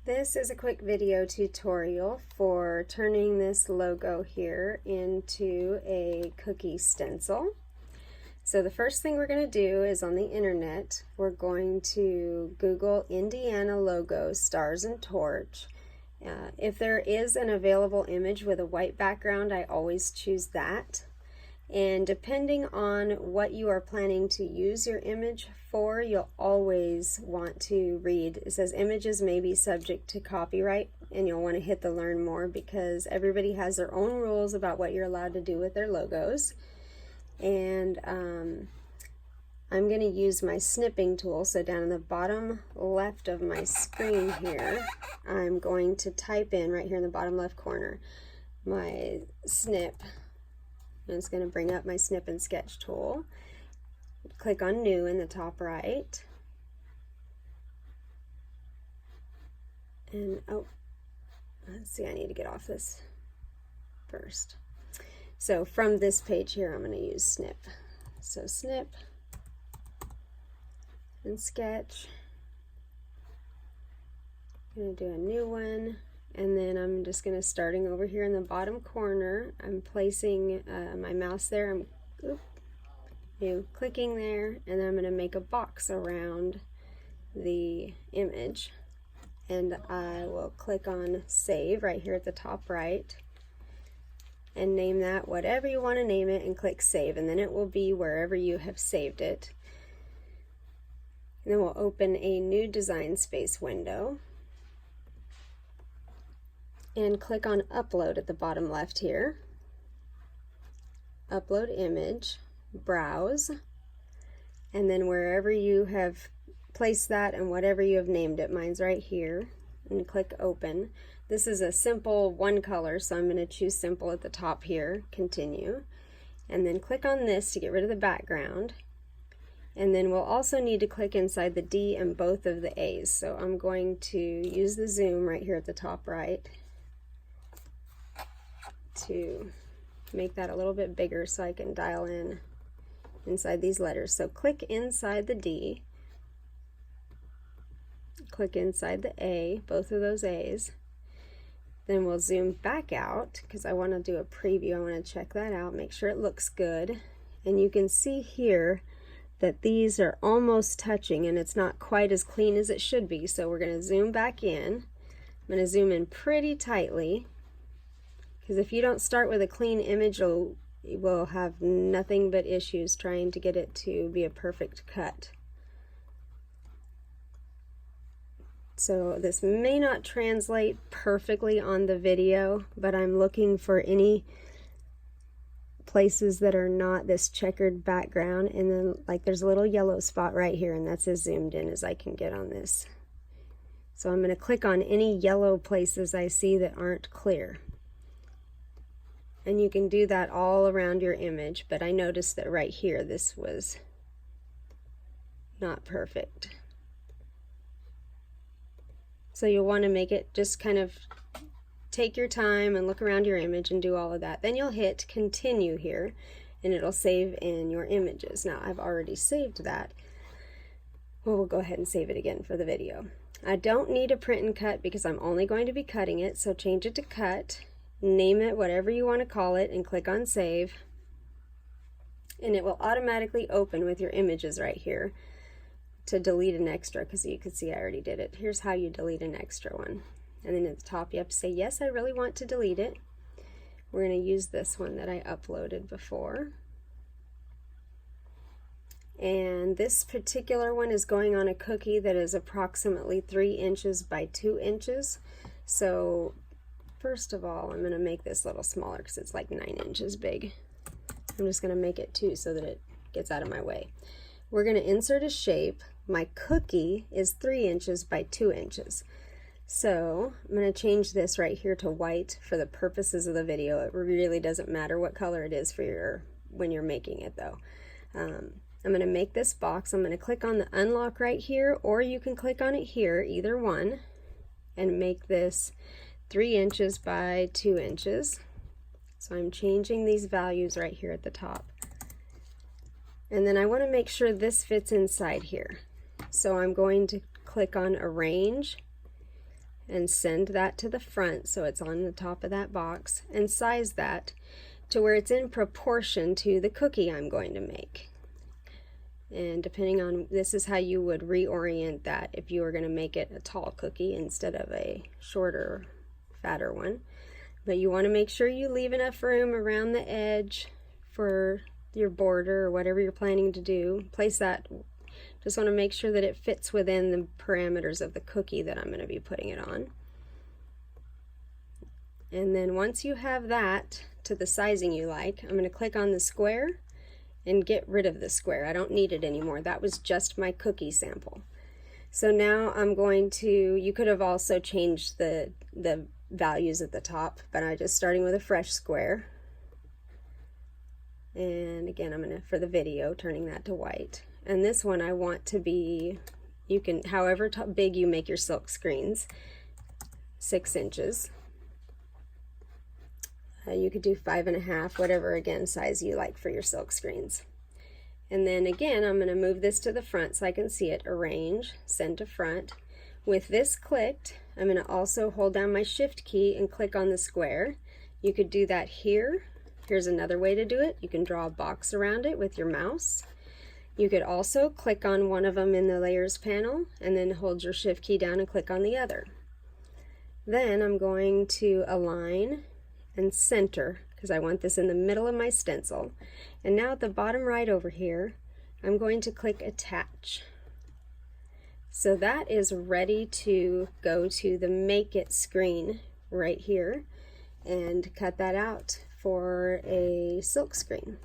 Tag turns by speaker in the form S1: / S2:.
S1: This is a quick video tutorial for turning this logo here into a cookie stencil. So the first thing we're going to do is on the internet, we're going to Google Indiana logo stars and torch. If there is an available image with a white background, I always choose that. And depending on what you are planning to use your image for, you'll always want to read. It says images may be subject to copyright, and you'll want to hit the learn more because everybody has their own rules about what you're allowed to do with their logos. And I'm going to use my snipping tool. So down in the bottom left of my screen here, I'm going to type in right here in the bottom left corner my snip. And it's going to bring up my snip and sketch tool. Click on new in the top right. And oh, let's see, I need to get off this first. So from this page here, I'm going to use snip. So snip and sketch. I'm going to do a new one. And then I'm just going to, starting over here in the bottom corner, I'm placing my mouse there, I'm clicking there, and then I'm going to make a box around the image. And I will click on save right here at the top right, and name that whatever you want to name it, and click save, and then it will be wherever you have saved it. And then we'll open a new design space window. And click on upload at the bottom left here. Upload image, browse, and then wherever you have placed that and whatever you have named it, mine's right here, and click open. This is a simple one color, so I'm going to choose simple at the top here, continue, and then click on this to get rid of the background. And then we'll also need to click inside the D and both of the A's, so I'm going to use the zoom right here at the top right to make that a little bit bigger so I can dial in inside these letters. So click inside the D, click inside the A, both of those A's. Then we'll zoom back out because I want to do a preview. I want to check that out, make sure it looks good. And you can see here that these are almost touching and it's not quite as clean as it should be. So we're going to zoom back in. I'm going to zoom in pretty tightly, because if you don't start with a clean image, you will have nothing but issues trying to get it to be a perfect cut. So this may not translate perfectly on the video, but I'm looking for any places that are not this checkered background, and then like there's a little yellow spot right here, and that's as zoomed in as I can get on this. So I'm going to click on any yellow places I see that aren't clear. And you can do that all around your image, but I noticed that right here this was not perfect. So you'll want to make it, just kind of take your time and look around your image and do all of that. Then you'll hit continue here and it'll save in your images. Now I've already saved that. Well, we'll go ahead and save it again for the video. I don't need a print and cut because I'm only going to be cutting it, so change it to cut. Name it whatever you want to call it and click on save, and it will automatically open with your images right here to delete an extra, because you can see I already did it. Here's how you delete an extra one, and then at the top you have to say yes, I really want to delete it. We're going to use this one that I uploaded before, and this particular one is going on a cookie that is approximately 3 inches by 2 inches. So first of all, I'm going to make this a little smaller because it's like 9 inches big. I'm just going to make it 2 so that it gets out of my way. We're going to insert a shape. My cookie is 3 inches by 2 inches. So I'm going to change this right here to white for the purposes of the video. It really doesn't matter what color it is for when you're making it though. I'm going to make this box. I'm going to click on the unlock right here, or you can click on it here, either one, and make this 3 inches by 2 inches. So I'm changing these values right here at the top. And then I want to make sure this fits inside here. So I'm going to click on arrange, and send that to the front so it's on the top of that box, and size that to where it's in proportion to the cookie I'm going to make. And depending on, this is how you would reorient that if you were going to make it a tall cookie instead of a shorter, fatter one. But you want to make sure you leave enough room around the edge for your border or whatever you're planning to do. Place that, just want to make sure that it fits within the parameters of the cookie that I'm going to be putting it on. And then once you have that to the sizing you like, I'm going to click on the square and get rid of the square. I don't need it anymore. That was just my cookie sample. So now I'm going to, you could have also changed the values at the top, but I'm just starting with a fresh square. And again, I'm going to, for the video, turning that to white. And this one I want to be, you can, however big you make your silk screens, 6 inches. You could do 5.5, whatever, again, size you like for your silk screens. And then again, I'm going to move this to the front so I can see it. Arrange, send to front. With this clicked, I'm going to also hold down my shift key and click on the square. You could do that here. Here's another way to do it. You can draw a box around it with your mouse. You could also click on one of them in the layers panel and then hold your shift key down and click on the other. Then I'm going to align and center, because I want this in the middle of my stencil. And now at the bottom right over here, I'm going to click attach. So that is ready to go to the make it screen right here and cut that out for a silk screen.